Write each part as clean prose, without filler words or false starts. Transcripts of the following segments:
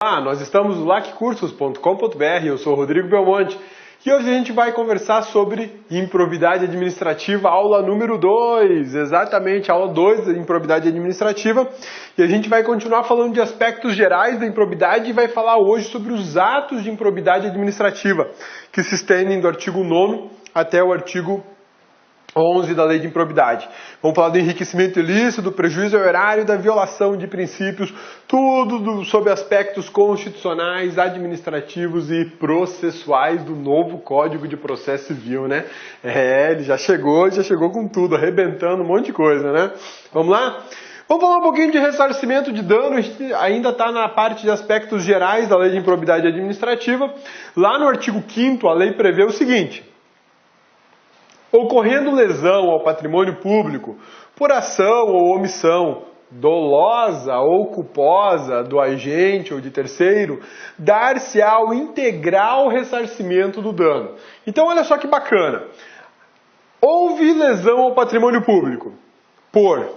Olá, nós estamos no laccursos.com.br, eu sou o Rodrigo Belmonte e hoje a gente vai conversar sobre improbidade administrativa, aula número 2, exatamente, aula 2 da improbidade administrativa, e a gente vai continuar falando de aspectos gerais da improbidade e vai falar hoje sobre os atos de improbidade administrativa, que se estendem do artigo 9º até o artigo 11 da Lei de Improbidade. Vamos falar do enriquecimento ilícito, do prejuízo ao erário, da violação de princípios, tudo sobre aspectos constitucionais, administrativos e processuais do novo Código de Processo Civil, né? Ele já chegou com tudo, arrebentando um monte de coisa, né? Vamos lá? Vamos falar um pouquinho de ressarcimento de dano, a gente ainda está na parte de aspectos gerais da Lei de Improbidade Administrativa. Lá no artigo 5º, a lei prevê o seguinte: ocorrendo lesão ao patrimônio público por ação ou omissão dolosa ou culposa do agente ou de terceiro, dar-se-á o integral ressarcimento do dano. Então, olha só que bacana. Houve lesão ao patrimônio público por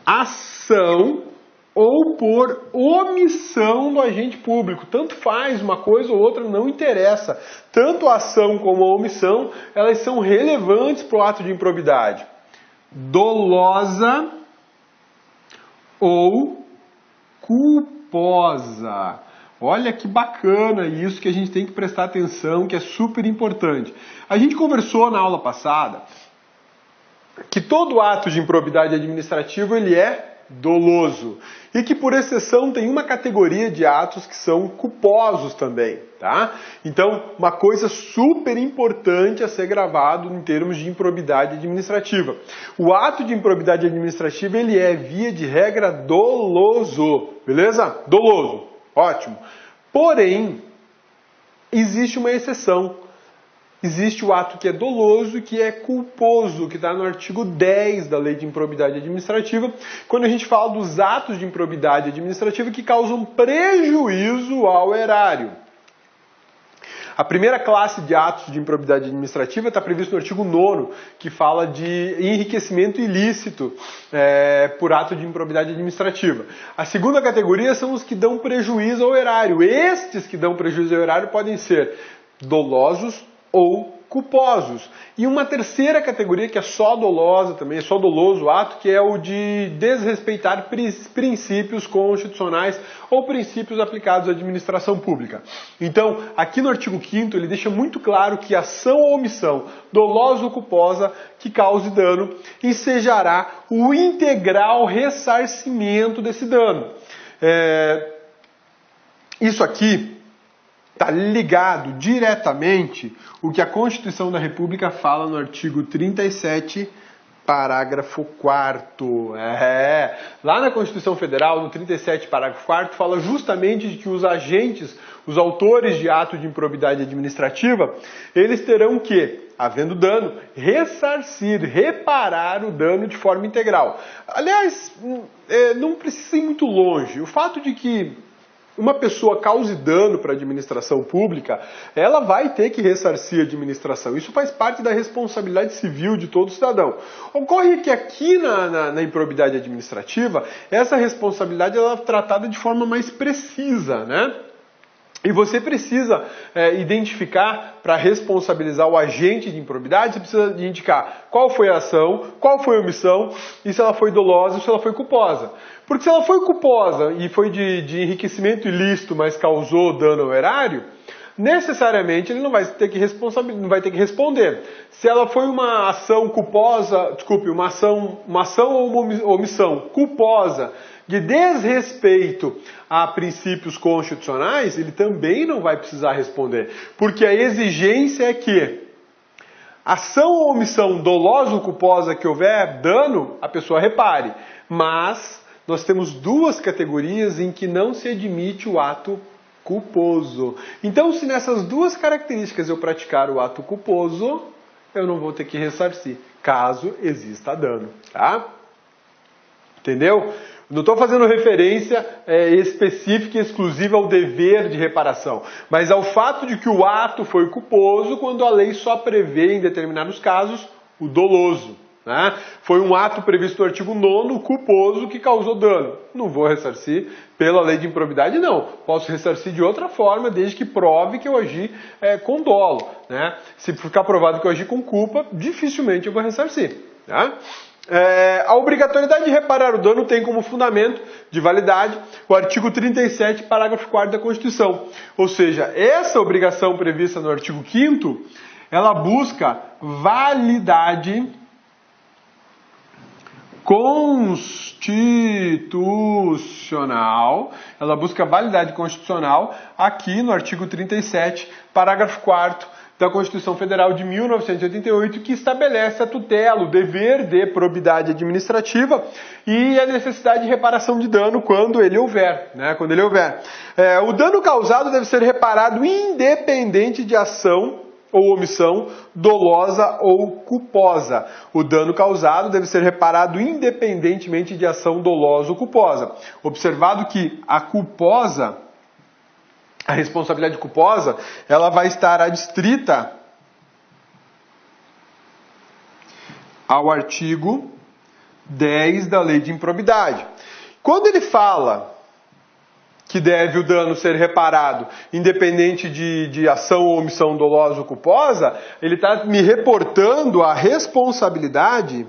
ação ou por omissão do agente público. Tanto faz, uma coisa ou outra não interessa. Tanto a ação como a omissão, elas são relevantes para o ato de improbidade. Dolosa ou culposa. Olha que bacana isso, que a gente tem que prestar atenção, que é super importante. A gente conversou na aula passada que todo ato de improbidade administrativa ele é doloso e que por exceção tem uma categoria de atos que são culposos também, tá? Então, uma coisa super importante a ser gravado em termos de improbidade administrativa. O ato de improbidade administrativa ele é via de regra doloso, beleza? Doloso, ótimo. Porém, existe uma exceção. Existe o ato que é doloso e que é culposo, que está no artigo 10 da Lei de Improbidade Administrativa, quando a gente fala dos atos de improbidade administrativa que causam prejuízo ao erário. A primeira classe de atos de improbidade administrativa está previsto no artigo 9º, que fala de enriquecimento ilícito por ato de improbidade administrativa. A segunda categoria são os que dão prejuízo ao erário. Estes que dão prejuízo ao erário podem ser dolosos ou culposos. E uma terceira categoria que é só dolosa também, é só doloso o ato, que é o de desrespeitar princípios constitucionais ou princípios aplicados à administração pública. Então, aqui no artigo 5º, ele deixa muito claro que ação ou omissão, dolosa ou culposa, que cause dano, ensejará o integral ressarcimento desse dano. Isso aqui está ligado diretamente o que a Constituição da República fala no artigo 37, parágrafo 4º. Lá na Constituição Federal, no 37, parágrafo 4º, fala justamente de que os agentes, os autores de ato de improbidade administrativa, eles terão que, havendo dano, ressarcir, reparar o dano de forma integral. Aliás, não precisa ir muito longe. O fato de que uma pessoa cause dano para a administração pública, ela vai ter que ressarcir a administração. Isso faz parte da responsabilidade civil de todo cidadão. Ocorre que aqui na improbidade administrativa, essa responsabilidade ela é tratada de forma mais precisa, né? E você precisa identificar, para responsabilizar o agente de improbidade, você precisa indicar qual foi a ação, qual foi a omissão, e se ela foi dolosa ou se ela foi culposa. Porque se ela foi culposa e foi de enriquecimento ilícito, mas causou dano ao erário, necessariamente ele não vai ter que responder. Se ela foi uma ação culposa, uma ação ou uma omissão culposa de desrespeito a princípios constitucionais, ele também não vai precisar responder. Porque a exigência é que ação ou omissão dolosa ou culposa que houver dano, a pessoa repare. Mas nós temos duas categorias em que não se admite o ato culposo. Então, se nessas duas características eu praticar o ato culposo, eu não vou ter que ressarcir, caso exista dano, tá? Entendeu? Não estou fazendo referência específica e exclusiva ao dever de reparação, mas ao fato de que o ato foi culposo quando a lei só prevê, em determinados casos, o doloso. né? Foi um ato previsto no artigo 9º, culposo, que causou dano. Não vou ressarcir pela lei de improbidade, não. Posso ressarcir de outra forma, desde que prove que eu agi com dolo, né? Se ficar provado que eu agi com culpa, dificilmente eu vou ressarcir, tá? A obrigatoriedade de reparar o dano tem como fundamento de validade o artigo 37, parágrafo 4º da Constituição. Ou seja, essa obrigação prevista no artigo 5º, ela busca validade constitucional, aqui no artigo 37, parágrafo 4º da Constituição Federal de 1988, que estabelece a tutela, o dever de probidade administrativa e a necessidade de reparação de dano quando ele houver, né? O dano causado deve ser reparado independente de ação ou omissão dolosa ou culposa. O dano causado deve ser reparado independentemente de ação dolosa ou culposa. Observado que a responsabilidade culposa, ela vai estar adstrita ao artigo 10 da Lei de Improbidade. Quando ele fala que deve o dano ser reparado independente de ação ou omissão dolosa ou culposa, ele está me reportando a responsabilidade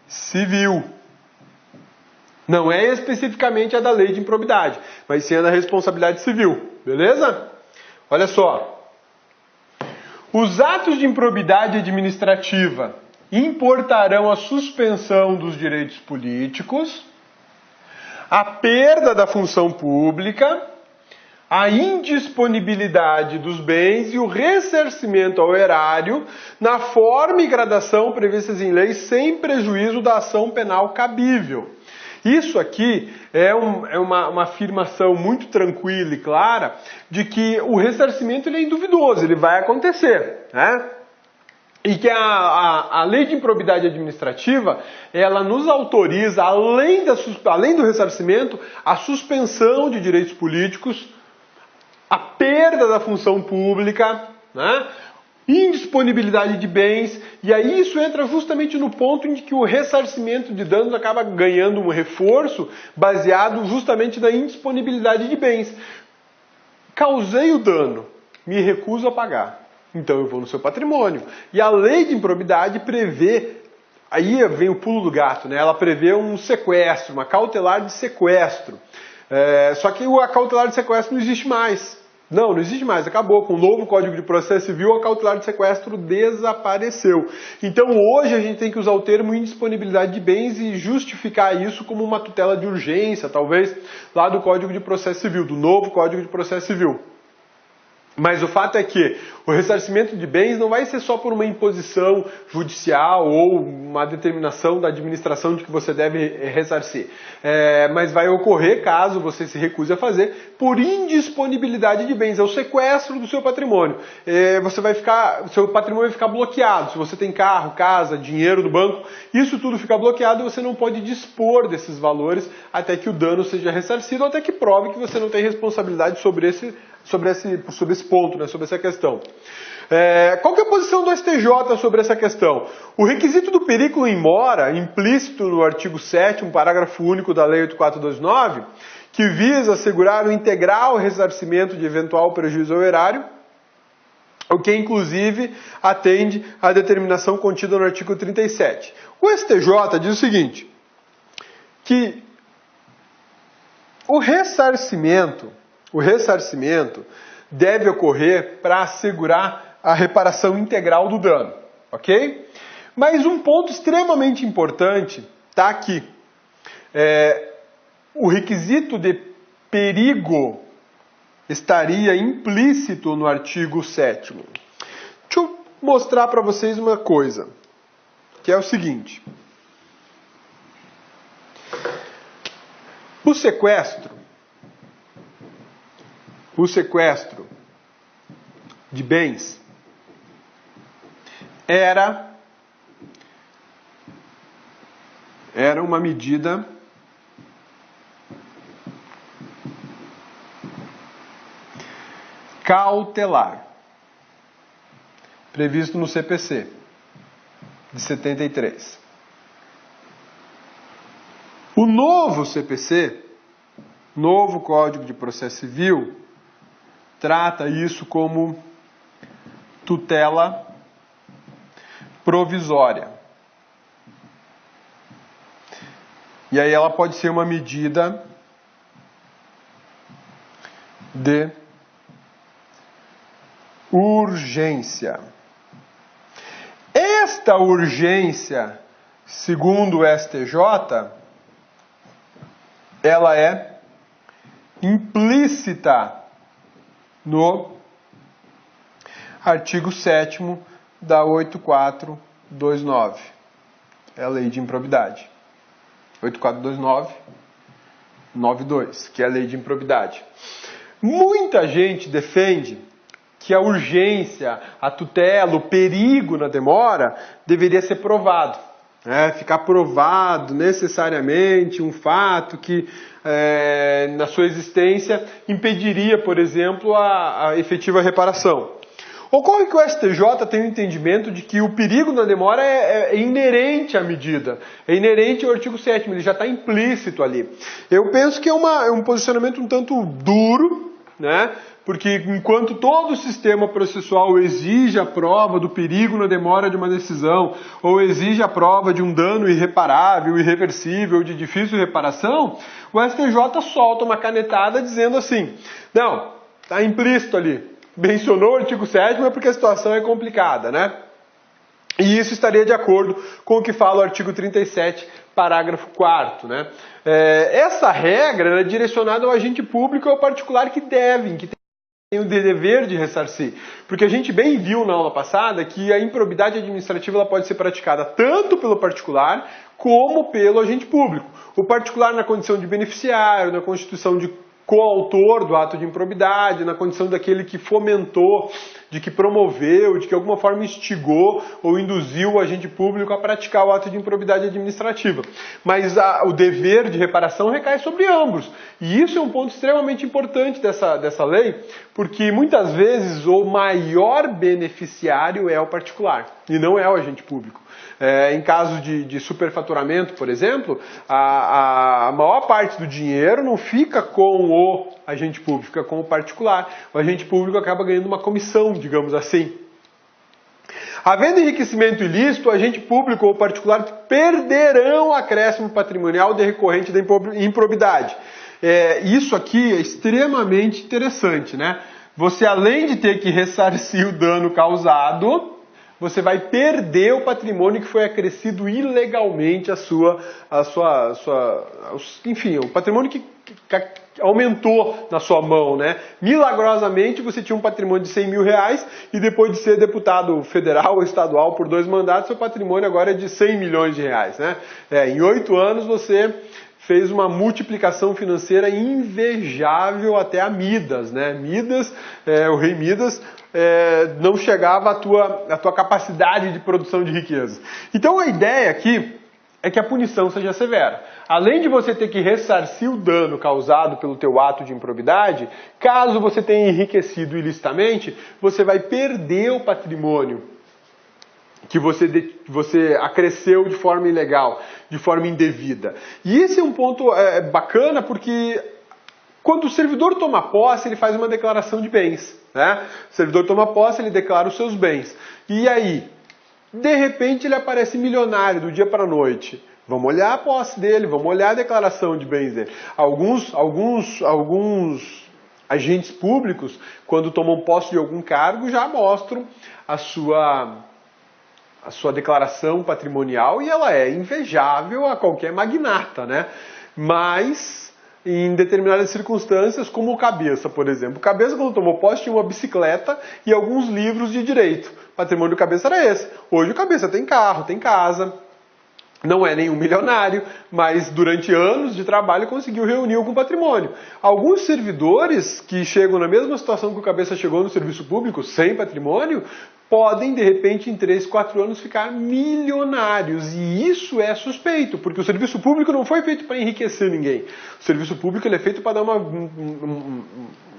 civil. Não é especificamente a da lei de improbidade, mas sim a da responsabilidade civil. Beleza? Olha só. Os atos de improbidade administrativa importarão a suspensão dos direitos políticos, a perda da função pública, a indisponibilidade dos bens e o ressarcimento ao erário na forma e gradação previstas em lei sem prejuízo da ação penal cabível. Isso aqui é uma afirmação muito tranquila e clara de que o ressarcimento ele é induvidoso, ele vai acontecer, né? E que a lei de improbidade administrativa, ela nos autoriza, além do ressarcimento, a suspensão de direitos políticos, a perda da função pública, né? Indisponibilidade de bens, e aí isso entra justamente no ponto em que o ressarcimento de danos acaba ganhando um reforço baseado justamente na indisponibilidade de bens. Causei o dano, me recuso a pagar. Então eu vou no seu patrimônio. E a lei de improbidade prevê, aí vem o pulo do gato, né? Ela prevê um sequestro, uma cautelar de sequestro. Só que a cautelar de sequestro não existe mais. Não existe mais, acabou. Com o novo Código de Processo Civil, a cautelar de sequestro desapareceu. Então hoje a gente tem que usar o termo indisponibilidade de bens e justificar isso como uma tutela de urgência, talvez, lá do Código de Processo Civil, do novo Código de Processo Civil. Mas o fato é que o ressarcimento de bens não vai ser só por uma imposição judicial ou uma determinação da administração de que você deve ressarcir. Mas vai ocorrer, caso você se recuse a fazer, por indisponibilidade de bens. É o sequestro do seu patrimônio. Seu patrimônio vai ficar bloqueado. Se você tem carro, casa, dinheiro do banco, isso tudo fica bloqueado e você não pode dispor desses valores até que o dano seja ressarcido ou até que prove que você não tem responsabilidade sobre esse ponto, né, sobre essa questão. Qual que é a posição do STJ sobre essa questão? O requisito do periculo in mora, implícito no artigo 7º, parágrafo único da Lei 8429, que visa assegurar o integral ressarcimento de eventual prejuízo ao erário, o que inclusive atende à determinação contida no artigo 37. O STJ diz o seguinte, que o ressarcimento deve ocorrer para assegurar a reparação integral do dano, ok? Mas um ponto extremamente importante está aqui. O requisito de perigo estaria implícito no artigo 7º. Deixa eu mostrar para vocês uma coisa, que é o seguinte. O sequestro de bens era uma medida cautelar, previsto no CPC de 73. O novo CPC, novo Código de Processo Civil, trata isso como tutela provisória. E aí ela pode ser uma medida de urgência. Esta urgência, segundo o STJ, ela é implícita no artigo 7º da 8429. É a lei de improbidade. 8429, 92, que é a lei de improbidade. Muita gente defende que a urgência, a tutela, o perigo na demora deveria ser provado. Ficar provado necessariamente um fato que na sua existência impediria, por exemplo, a efetiva reparação. Ocorre que o STJ tem o entendimento de que o perigo na demora é inerente à medida, é inerente ao artigo 7º, ele já está implícito ali. Eu penso que é um posicionamento um tanto duro, né? Porque enquanto todo o sistema processual exige a prova do perigo na demora de uma decisão, ou exige a prova de um dano irreparável, irreversível, de difícil reparação, o STJ solta uma canetada dizendo assim, não, está implícito ali, mencionou o artigo 7º é porque a situação é complicada, né? E isso estaria de acordo com o que fala o artigo 37, parágrafo 4º, né? Essa regra é direcionada ao agente público e ao particular que tem o dever de ressarcir. Porque a gente bem viu na aula passada que a improbidade administrativa ela pode ser praticada tanto pelo particular como pelo agente público. O particular na condição de beneficiário, na constituição de coautor do ato de improbidade, na condição daquele que fomentou, de que promoveu, de que de alguma forma instigou ou induziu o agente público a praticar o ato de improbidade administrativa. Mas o dever de reparação recai sobre ambos. E isso é um ponto extremamente importante dessa lei, porque muitas vezes o maior beneficiário é o particular e não é o agente público. Em caso de superfaturamento, por exemplo, a maior parte do dinheiro não fica com o agente público, fica com o particular. O agente público acaba ganhando uma comissão, digamos assim. Havendo enriquecimento ilícito, o agente público ou particular perderão o acréscimo patrimonial decorrente da improbidade. Isso aqui é extremamente interessante, né? Você, além de ter que ressarcir o dano causado, você vai perder o patrimônio que foi acrescido ilegalmente enfim, o patrimônio que aumentou na sua mão, né? Milagrosamente você tinha um patrimônio de 100 mil reais e depois de ser deputado federal ou estadual por 2 mandatos, seu patrimônio agora é de 100 milhões de reais, né? Em 8 anos você fez uma multiplicação financeira invejável até a Midas, né? O rei Midas não chegava à tua capacidade de produção de riqueza. Então a ideia aqui é que a punição seja severa. Além de você ter que ressarcir o dano causado pelo teu ato de improbidade, caso você tenha enriquecido ilicitamente, você vai perder o patrimônio que você acresceu de forma ilegal, de forma indevida. E esse é um ponto bacana porque quando o servidor toma posse, ele faz uma declaração de bens, né? O servidor toma posse, ele declara os seus bens. E aí, de repente ele aparece milionário do dia para a noite. Vamos olhar a posse dele, vamos olhar a declaração de bens dele. Alguns agentes públicos, quando tomam posse de algum cargo, já mostram a sua declaração patrimonial e ela é invejável a qualquer magnata, né? Mas em determinadas circunstâncias, como o Cabeça, por exemplo. O Cabeça, quando tomou posse, tinha uma bicicleta e alguns livros de direito. O patrimônio do Cabeça era esse. Hoje o Cabeça tem carro, tem casa, não é nenhum milionário, mas durante anos de trabalho conseguiu reunir algum patrimônio. Alguns servidores que chegam na mesma situação que o Cabeça chegou no serviço público, sem patrimônio, podem, de repente, em 3, 4 anos, ficar milionários. E isso é suspeito, porque o serviço público não foi feito para enriquecer ninguém. O serviço público ele é feito para dar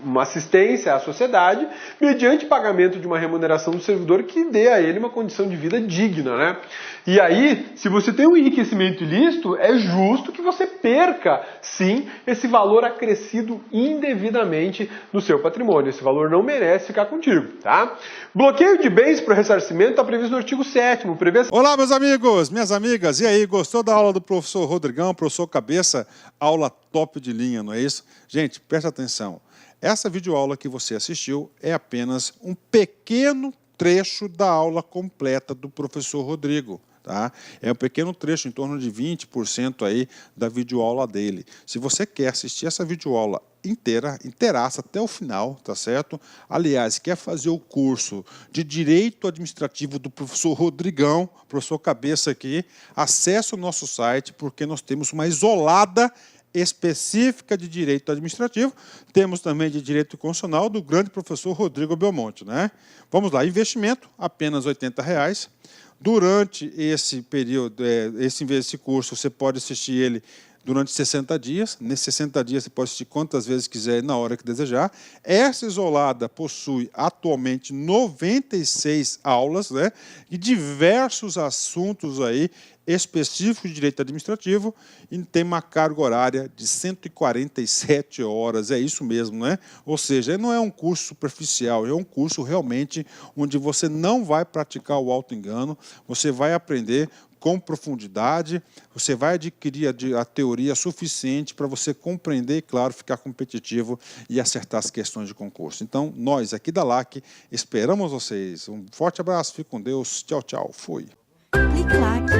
uma assistência à sociedade mediante pagamento de uma remuneração do servidor que dê a ele uma condição de vida digna, né? E aí, se você tem um enriquecimento ilícito, é justo que você perca, sim, esse valor acrescido indevidamente no seu patrimônio. Esse valor não merece ficar contigo, tá? Bloqueio de bens para o ressarcimento está previsto no artigo 7º. Prevê... Olá, meus amigos, minhas amigas. E aí, gostou da aula do professor Rodrigão, professor Cabeça? Aula top de linha, não é isso? Gente, presta atenção. Essa videoaula que você assistiu é apenas um pequeno trecho da aula completa do professor Rodrigo. Tá? É um pequeno trecho, em torno de 20% aí da videoaula dele. Se você quer assistir essa videoaula inteiraça até o final, tá certo? Aliás, quer fazer o curso de Direito Administrativo do professor Rodrigão, professor Cabeça aqui, acesse o nosso site, porque nós temos uma isolada específica de Direito Administrativo, temos também de Direito Constitucional do grande professor Rodrigo Belmonte, né? Vamos lá, investimento, apenas R$ 80. Durante esse período, esse curso, você pode assistir ele durante 60 dias. Nesses 60 dias você pode assistir quantas vezes quiser, na hora que desejar. Essa isolada possui atualmente 96 aulas, né, e diversos assuntos aí específicos de direito administrativo, e tem uma carga horária de 147 horas, é isso mesmo, né? Ou seja, não é um curso superficial, é um curso realmente onde você não vai praticar o auto-engano, você vai aprender com profundidade, você vai adquirir a teoria suficiente para você compreender e, claro, ficar competitivo e acertar as questões de concurso. Então, nós aqui da LAC esperamos vocês. Um forte abraço, fique com Deus, tchau, tchau, fui. Clique LAC.